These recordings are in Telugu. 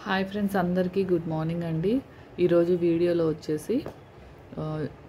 హాయ్ ఫ్రెండ్స్, అందరికీ గుడ్ మార్నింగ్ అండి. ఈరోజు వీడియోలో వచ్చేసి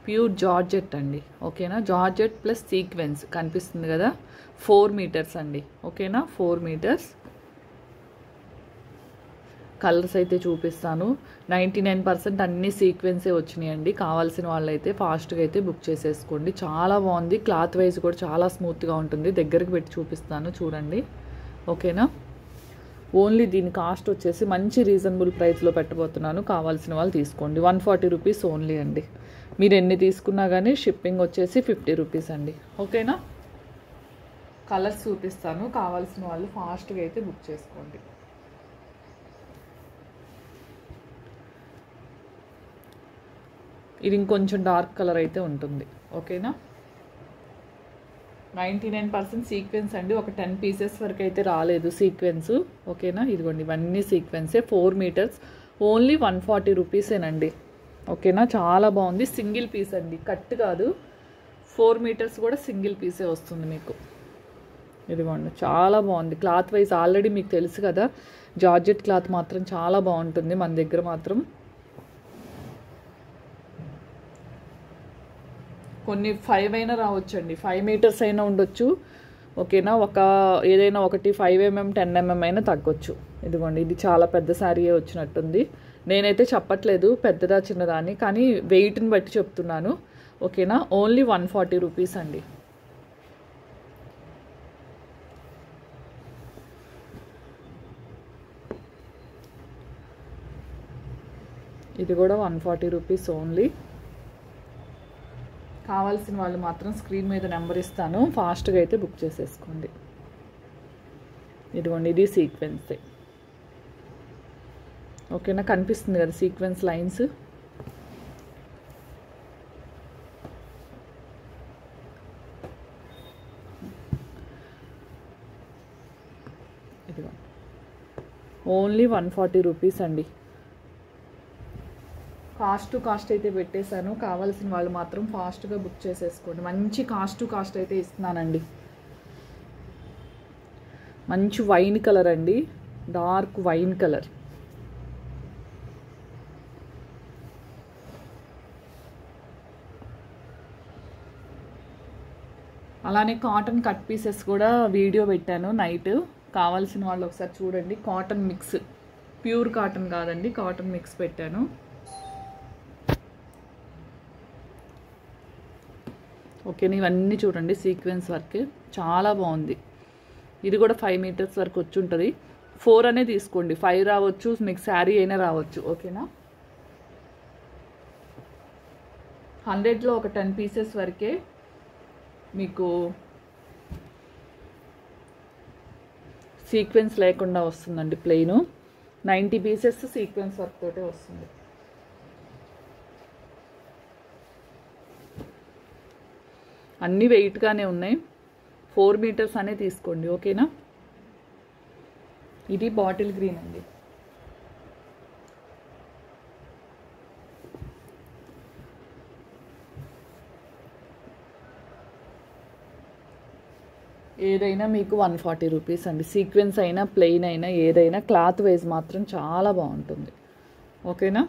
ప్యూర్ జార్జెట్ అండి. ఓకేనా, జార్జెట్ ప్లస్ సీక్వెన్స్ కనిపిస్తుంది కదా, 4 మీటర్స్ అండి. ఓకేనా, 4 మీటర్స్. కలర్స్ అయితే చూపిస్తాను. 99% అన్ని సీక్వెన్సే వచ్చినాయండి. కావాల్సిన వాళ్ళైతే ఫాస్ట్గా అయితే బుక్ చేసేసుకోండి. చాలా బాగుంది, క్లాత్ వైజ్ కూడా చాలా స్మూత్గా ఉంటుంది. దగ్గరికి పెట్టి చూపిస్తాను చూడండి. ఓకేనా, ఓన్లీ దీని కాస్ట్ వచ్చేసి మంచి రీజనబుల్ ప్రైస్లో పెట్టబోతున్నాను. కావాల్సిన వాళ్ళు తీసుకోండి. 140 రూపీస్ ఓన్లీ అండి. మీరు ఎన్ని తీసుకున్నా కానీ షిప్పింగ్ వచ్చేసి 50 రూపీస్ అండి. ఓకేనా, కలర్స్ చూపిస్తాను. కావాల్సిన వాళ్ళు ఫాస్ట్గా అయితే బుక్ చేసుకోండి. ఇది ఇంకొంచెం డార్క్ కలర్ అయితే ఉంటుంది. ఓకేనా, 99% సీక్వెన్స్ అండి. ఒక 10 పీసెస్ వరకు అయితే రాలేదు సీక్వెన్స్. ఓకేనా, ఇదిగోండి ఇవన్నీ సీక్వెన్సే. 4 మీటర్స్ ఓన్లీ 140 రూపీసేనండి. ఓకేనా, చాలా బాగుంది. సింగిల్ పీస్ అండి, కట్ కాదు. 4 మీటర్స్ కూడా సింగిల్ పీసే వస్తుంది మీకు. ఇదిగోండి, చాలా బాగుంది. క్లాత్ వైజ్ ఆల్రెడీ మీకు తెలుసు కదా, జార్జెట్ క్లాత్ మాత్రం చాలా బాగుంటుంది మన దగ్గర మాత్రం. కొన్ని 5 అయినా రావచ్చండి, 5 మీటర్స్ అయినా ఉండొచ్చు. ఓకేనా, ఏదైనా ఒకటి 5 mm 10 mm అయినా తగ్గొచ్చు. ఇదిగోండి, ఇది చాలా పెద్ద శారీయే వచ్చినట్టుంది. నేనైతే చెప్పట్లేదు పెద్దదా చిన్నదా అని, కానీ వెయిట్ని బట్టి చెప్తున్నాను. ఓకేనా, ఓన్లీ 140 రూపీస్ అండి. ఇది కూడా 140 రూపీస్ ఓన్లీ. కావాల్సిన వాళ్ళు మాత్రం స్క్రీన్ మీద నెంబర్ ఇస్తాను, ఫాస్ట్గా అయితే బుక్ చేసేసుకోండి. ఇదిగోండి, ఇది సీక్వెన్సే. ఓకేనా, కనిపిస్తుంది కదా సీక్వెన్స్ లైన్స్. ఇదిగోండి, ఓన్లీ 140 రూపీస్ అండి. కాస్ట్ అయితే పెట్టేశాను. కావాల్సిన వాళ్ళు మాత్రం ఫాస్ట్గా బుక్ చేసేసుకోండి. మంచి కాస్ట్ అయితే ఇస్తున్నానండి. మంచి వైన్ కలర్ అండి, డార్క్ వైన్ కలర్. అలానే కాటన్ కట్ పీసెస్ కూడా వీడియో పెట్టాను నైట్. కావాల్సిన వాళ్ళు ఒకసారి చూడండి. కాటన్ మిక్స్, ప్యూర్ కాటన్ కాదండి, కాటన్ మిక్స్ పెట్టాను. ఓకే, ఇవన్నీ చూడండి సీక్వెన్స్ వర్క్ చాలా బాగుంది. ఇది కూడా 5 మీటర్స్ వరకు వచ్చి ఉంటుంది. 4 అనే తీసుకోండి, 5 రావచ్చు, మీకు శారీ అయినా రావచ్చు. ఓకేనా, 100లో ఒక 10 పీసెస్ వరకే మీకు సీక్వెన్స్ లేకుండా వస్తుందండి. ప్లెయిన్ 90 పీసెస్ సీక్వెన్స్ వర్క్ తోటే వస్తుంది. అన్నీ వెయిట్గానే ఉన్నాయి. 4 మీటర్స్ అనే తీసుకోండి. ఓకేనా, ఇది బాటిల్ గ్రీన్ అండి. ఏదైనా మీకు 140 రూపీస్ అండి. సీక్వెన్స్ అయినా ప్లెయిన్ అయినా ఏదైనా క్లాత్ వైజ్ మాత్రం చాలా బాగుంటుంది. ఓకేనా,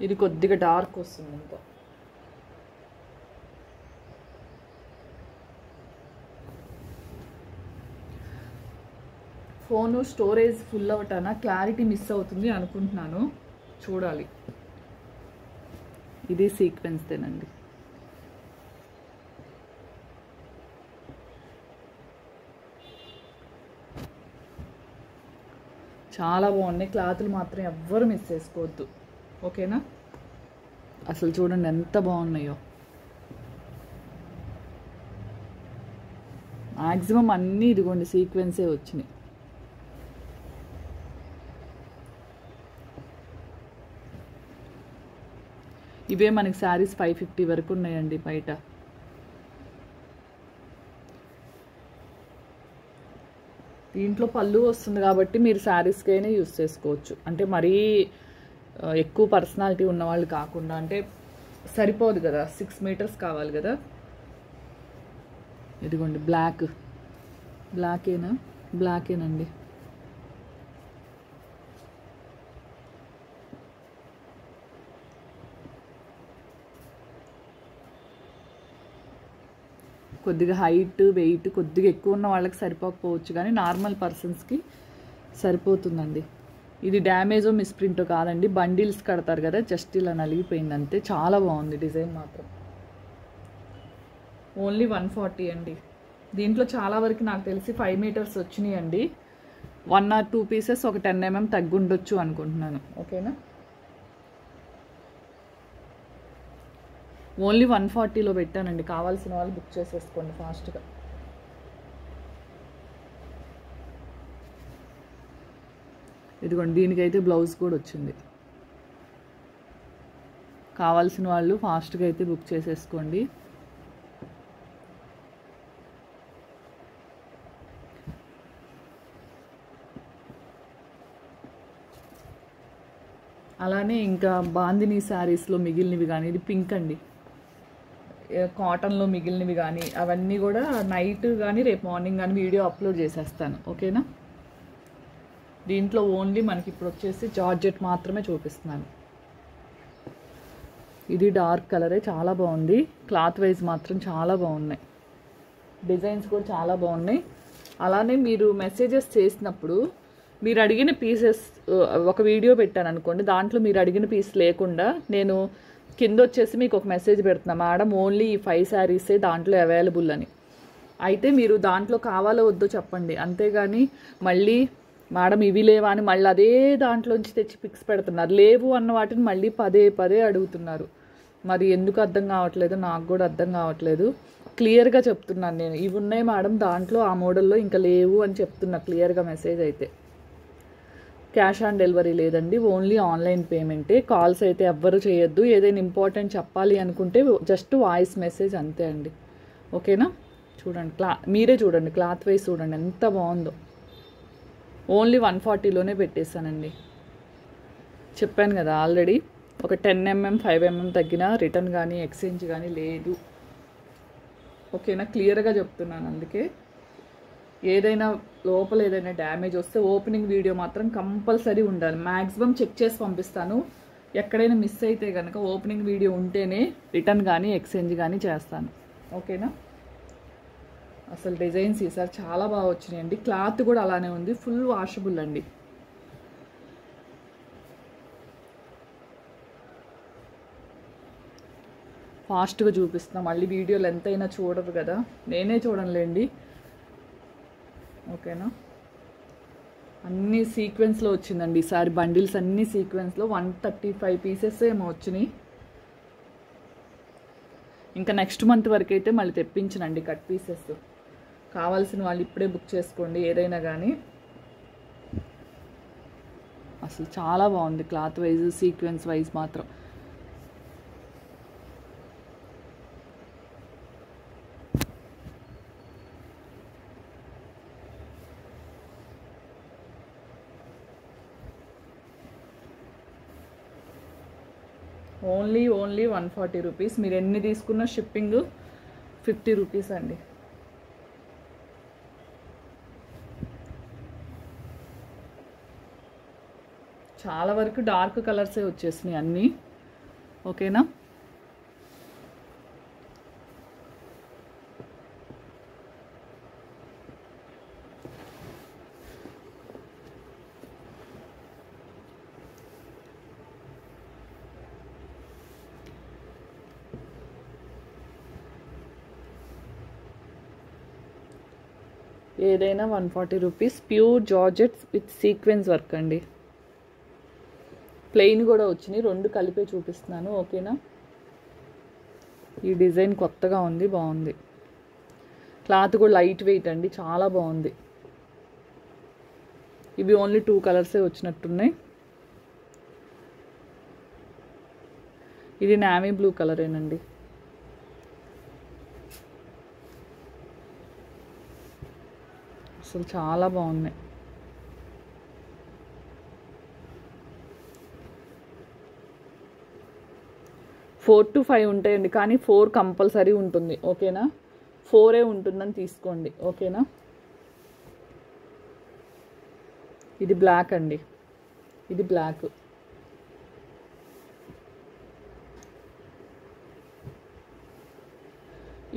ఇది కొద్దిగా డార్క్ వస్తుంది ఇంకా. ఫోను స్టోరేజ్ ఫుల్ అవ్వటానా, క్లారిటీ మిస్ అవుతుంది అనుకుంటున్నాను, చూడాలి. ఇది సీక్వెన్స్ తేనండి. చాలా బాగున్నాయి. క్లాతులు మాత్రం ఎవ్వరు మిస్ చేసుకోవద్దు. ఓకేనా, అసలు చూడండి ఎంత బాగున్నాయో. మ్యాక్సిమం అన్నీ ఇదిగోండి సీక్వెన్సే వచ్చినాయి. ఇవే మనకి శారీస్ 550 వరకు ఉన్నాయండి బయట. దీంట్లో పళ్ళు వస్తుంది కాబట్టి మీరు శారీస్కైనా యూస్ చేసుకోవచ్చు. అంటే మరీ ఎక్కువ పర్సనాలిటీ ఉన్నవాళ్ళు కాకుండా, అంటే సరిపోదు కదా, 6 మీటర్స్ కావాలి కదా. ఇదిగోండి బ్లాకేనండి. కొద్దిగా హైట్ వెయిట్ కొద్దిగా ఎక్కువ ఉన్న వాళ్ళకి సరిపోకపోవచ్చు, కానీ నార్మల్ పర్సన్స్కి సరిపోతుందండి. ఇది డ్యామేజో మిస్ప్రింటో కాదండి, బండిల్స్ కడతారు కదా, జస్ట్ ఇలా నలిగిపోయింది అంతే. చాలా బాగుంది డిజైన్ మాత్రం. ఓన్లీ 140 అండి. దీంట్లో చాలా వరకు నాకు తెలిసి 5 మీటర్స్ వచ్చినాయి అండి. 1 or 2 పీసెస్ ఒక 10 mm తగ్గుండొచ్చు అనుకుంటున్నాను. ఓకేనా. ఓన్లీ 140లో పెట్టానండి. కావాల్సిన వాళ్ళు బుక్ చేసేసుకోండి ఫాస్ట్గా. ఇదిగోండి, దీనికైతే బ్లౌజ్ కూడా వచ్చింది. కావాల్సిన వాళ్ళు ఫాస్ట్గా అయితే బుక్ చేసేసుకోండి. అలానే ఇంకా బాందినీ శారీస్లో మిగిలినవి కానీ, ఇది పింక్ అండి, కాటన్లో మిగిలినవి కానీ అవన్నీ కూడా నైట్ కానీ రేపు మార్నింగ్ కానీ వీడియో అప్లోడ్ చేసేస్తాను. ఓకేనా. దీంట్లో ఓన్లీ మనకి ఇప్పుడు వచ్చేసి జార్జెట్ మాత్రమే చూపిస్తున్నాను. ఇది డార్క్ కలరే, చాలా బాగుంది. క్లాత్ వైజ్ మాత్రం చాలా బాగున్నాయి, డిజైన్స్ కూడా చాలా బాగున్నాయి. అలానే మీరు మెసేజెస్ చేసినప్పుడు మీరు అడిగిన పీసెస్, ఒక వీడియో పెట్టాను అనుకోండి, దాంట్లో మీరు అడిగిన పీస్ లేకుండా నేను కింద వచ్చేసి మీకు ఒక మెసేజ్ పెడుతున్నా, మేడం ఓన్లీ ఈ 5 శారీసే దాంట్లో అవైలబుల్ అని. అయితే మీరు దాంట్లో కావాలో వద్దో చెప్పండి, అంతేగాని మళ్ళీ మేడం ఇవి లేవా అని మళ్ళీ అదే దాంట్లోంచి తెచ్చి పిక్స్ పెడుతున్నారు. లేవు అన్న వాటిని మళ్ళీ పదే అడుగుతున్నారు. మరి ఎందుకు అర్థం కావట్లేదు, నాకు కూడా అర్థం కావట్లేదు. క్లియర్గా చెప్తున్నాను నేను, ఇవి ఉన్నాయి మేడం దాంట్లో ఆ మోడల్లో, ఇంకా లేవు అని చెప్తున్నా క్లియర్గా మెసేజ్ అయితే. క్యాష్ ఆన్ డెలివరీ లేదండి, ఓన్లీ ఆన్లైన్ పేమెంటే. కాల్స్ అయితే ఎవ్వరు చేయొద్దు. ఏదైనా ఇంపార్టెంట్ చెప్పాలి అనుకుంటే జస్ట్ వాయిస్ మెసేజ్ అంతే అండి. ఓకేనా. చూడండి, మీరే చూడండి, క్లాత్ వైజ్ చూడండి ఎంత బాగుందో. ఓన్లీ 140లోనే పెట్టేశానండి. చెప్పాను కదా ఆల్రెడీ, ఒక 10 mm 5 mm తగ్గిన రిటర్న్ కానీ ఎక్స్చేంజ్ కానీ లేదు. ఓకేనా, క్లియర్గా చెప్తున్నాను. అందుకే ఏదైనా లోపల ఏదైనా డ్యామేజ్ వస్తే ఓపెనింగ్ వీడియో మాత్రం కంపల్సరీ ఉండాలి. మ్యాక్సిమం చెక్ చేసి పంపిస్తాను. ఎక్కడైనా మిస్ అయితే కనుక ఓపెనింగ్ వీడియో ఉంటేనే రిటర్న్ కానీ ఎక్స్చేంజ్ కానీ చేస్తాను. ఓకేనా. అసలు డిజైన్స్ ఈసారి చాలా బాగా వచ్చినాయండి. క్లాత్ కూడా అలానే ఉంది, ఫుల్ వాషబుల్ అండి. ఫాస్ట్గా చూపిస్తున్నా, మళ్ళీ వీడియోలు ఎంతైనా చూడరు కదా, నేనే చూడనులేండి. ఓకేనా. అన్ని సీక్వెన్స్లో వచ్చిందండి ఈసారి, బండిల్స్ అన్ని సీక్వెన్స్లో. 135 పీసెస్ ఏమో వచ్చినాయి. ఇంకా నెక్స్ట్ మంత్ వరకు అయితే మళ్ళీ తెప్పించనండి కట్ పీసెస్. కావాల్సిన వాళ్ళు ఇప్పుడే బుక్ చేసుకోండి ఏదైనా కానీ. అసలు చాలా బాగుంది క్లాత్ వైజ్, సీక్వెన్స్ వైజ్ మాత్రం. Only 140 rupees. మీరు ఎన్ని తీసుకున్న షిప్పింగ్ 50 రూపీస్ అండి. చాలా వరకు డార్క్ కలర్సే వచ్చేసినాయి అన్నీ. ఓకేనా. ఏదైనా 140 rupees. Pure georgettes with sequence work అండి. ప్లెయిన్ కూడా వచ్చినాయి, రెండు కలిపే చూపిస్తున్నాను. ఓకేనా. ఈ డిజైన్ కొత్తగా ఉంది, బాగుంది. క్లాత్ కూడా లైట్ వెయిట్ అండి, చాలా బాగుంది. ఇవి ఓన్లీ 2 కలర్సే వచ్చినట్టున్నాయి. ఇది నావీ బ్లూ కలరేనండి. అసలు చాలా బాగున్నాయి. ఫోర్ టు ఫైవ్ ఉంటాయండి, కానీ 4 కంపల్సరీ ఉంటుంది. ఓకేనా, 4 ఉంటుందని తీసుకోండి. ఓకేనా, ఇది బ్లాక్ అండి, ఇది బ్లాక్.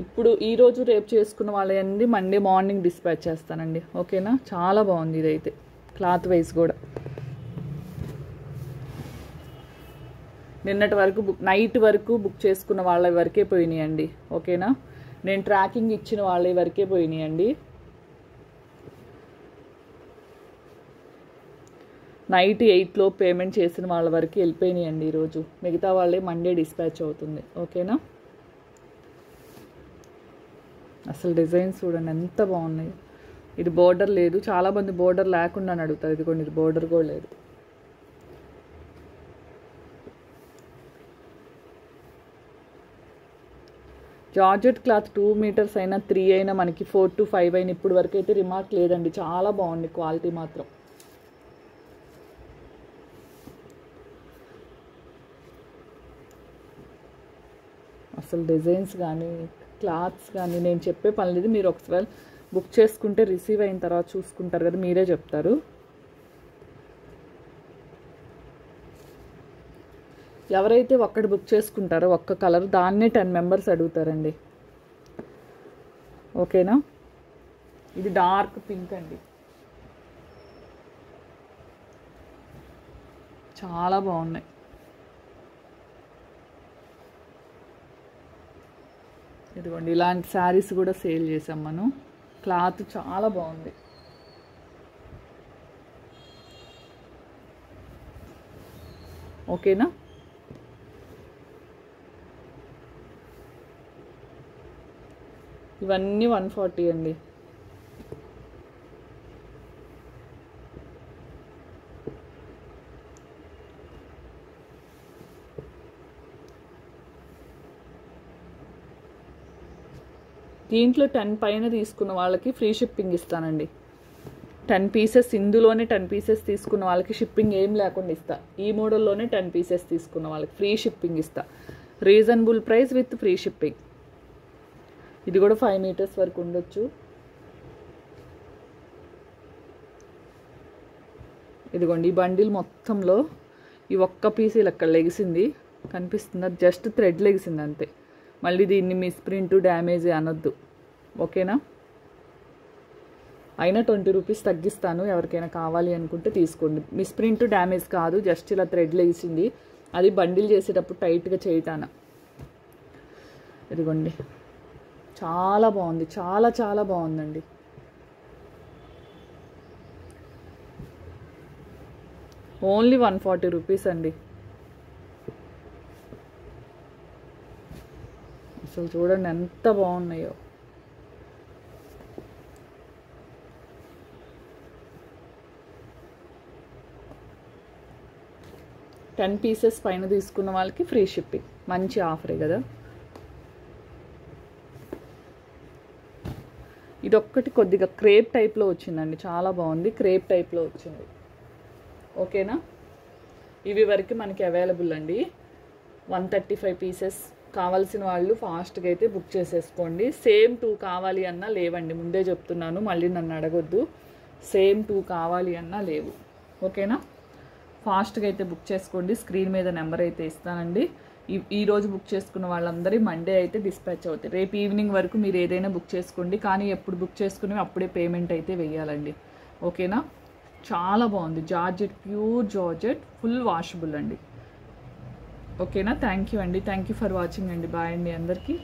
ఇప్పుడు ఈరోజు రేపు చేసుకున్న వాళ్ళండి మండే మార్నింగ్ డిస్పాచ్ చేస్తానండి. ఓకేనా, చాలా బాగుంది ఇదైతే క్లాత్ వైజ్ కూడా. నిన్నటి వరకు నైట్ వరకు బుక్ చేసుకున్న వాళ్ళ వరకే పోయినాయండి. ఓకేనా, నేను ట్రాకింగ్ ఇచ్చిన వాళ్ళ వరకే పోయినాయండి. నైట్ 8లో పేమెంట్ చేసిన వాళ్ళ వరకు వెళ్ళిపోయినాయండి ఈరోజు. మిగతా వాళ్ళే మండే డిస్పాచ్ అవుతుంది. ఓకేనా, అసలు డిజైన్స్ చూడండి ఎంత బాగున్నాయి. ఇది బోర్డర్ లేదు, చాలామంది బోర్డర్ లేకుండా అని అడుగుతారు. ఇది కొన్ని బోర్డర్ కూడా లేదు. జార్జెట్ క్లాత్ 2 మీటర్స్ అయినా 3 అయినా మనకి 4 to 5 అయినా ఇప్పుడు వరకు అయితే రిమార్క్ లేదండి. చాలా బాగుంది క్వాలిటీ మాత్రం. అసలు డిజైన్స్ కానీ క్లాత్స్ కానీ నేను చెప్పే పని లేదు. మీరు ఒకసారి బుక్ చేసుకుంటే రిసీవ్ అయిన తర్వాత చూసుకుంటారు కదా, మీరే చెప్తారు. ఎవరైతే ఒక్కటి బుక్ చేసుకుంటారో ఒక్క కలర్, దాన్నే 10 మెంబర్స్ అడుగుతారండి. ఓకేనా, ఇది డార్క్ పింక్ అండి, చాలా బాగున్నాయి. ఇదిగోండి, ఇలాంటి శారీస్ కూడా సేల్ చేసాం మనం. క్లాత్ చాలా బాగుంది. ఓకేనా, ఇవన్నీ 140 అండి. దీంట్లో 10 పైన తీసుకున్న వాళ్ళకి ఫ్రీ షిప్పింగ్ ఇస్తానండి. 10 పీసెస్, ఇందులోనే 10 పీసెస్ తీసుకున్న వాళ్ళకి షిప్పింగ్ ఏం లేకుండా ఇస్తా. ఈ మోడల్లోనే 10 పీసెస్ తీసుకున్న వాళ్ళకి ఫ్రీ షిప్పింగ్ ఇస్తా. Reasonable price with free shipping. ఇది కూడా 5 మీటర్స్ వరకు ఉండొచ్చు. ఇదిగోండి, ఈ బండిల్ మొత్తంలో ఈ ఒక్క పీస్ ఇలా లెగిసింది కనిపిస్తుందా, జస్ట్ థ్రెడ్ లెగిసింది అంతే. మళ్ళీ దీన్ని మిస్ ప్రింట్ డ్యామేజ్ అనొద్దు. ఓకేనా, అయినా 20 రూపీస్ తగ్గిస్తాను. ఎవరికైనా కావాలి అనుకుంటే తీసుకోండి. మిస్ ప్రింట్ డ్యామేజ్ కాదు, జస్ట్ ఇలా థ్రెడ్ లెగిసింది. అది బండిల్ చేసేటప్పుడు టైట్గా చేయటాన. ఇదిగోండి, చాలా బాగుంది, చాలా చాలా బాగుందండి. ఓన్లీ 140 రూపీస్ అండి. అసలు చూడండి ఎంత బాగున్నాయో. టెన్ పీసెస్ పైన తీసుకున్న వాళ్ళకి ఫ్రీ షిప్పింగ్. మంచి ఆఫరే కదా. ఇదొక్కటి కొద్దిగా క్రేప్ టైప్లో వచ్చిందండి, చాలా బాగుంది. క్రేప్ టైప్లో వచ్చింది. ఓకేనా, ఇవి వరకు మనకి అవైలబుల్ అండి. 135 పీసెస్. కావాల్సిన వాళ్ళు ఫాస్ట్గా అయితే బుక్ చేసేసుకోండి. సేమ్ 2 కావాలి అన్నా లేవండి, ముందే చెప్తున్నాను, మళ్ళీ నన్ను అడగొద్దు. సేమ్ 2 కావాలి అన్నా లేవు. ఓకేనా, ఫాస్ట్గా అయితే బుక్ చేసుకోండి. స్క్రీన్ మీద నెంబర్ అయితే ఇస్తానండి. ఈరోజు బుక్ చేసుకున్న వాళ్ళందరి మండే అయితే డిస్పాచ్ అవుతాయి. రేపు ఈవినింగ్ వరకు మీరు ఏదైనా బుక్ చేసుకోండి, కానీ ఎప్పుడు బుక్ చేసుకుని అప్పుడే పేమెంట్ అయితే వేయాలండి. ఓకేనా, చాలా బాగుంది. Georgette, pure georgette, full washable అండి. ఓకేనా, థ్యాంక్ యూ అండి. థ్యాంక్ యూ ఫర్ వాచింగ్ అండి. బాయ్ అండి అందరికీ.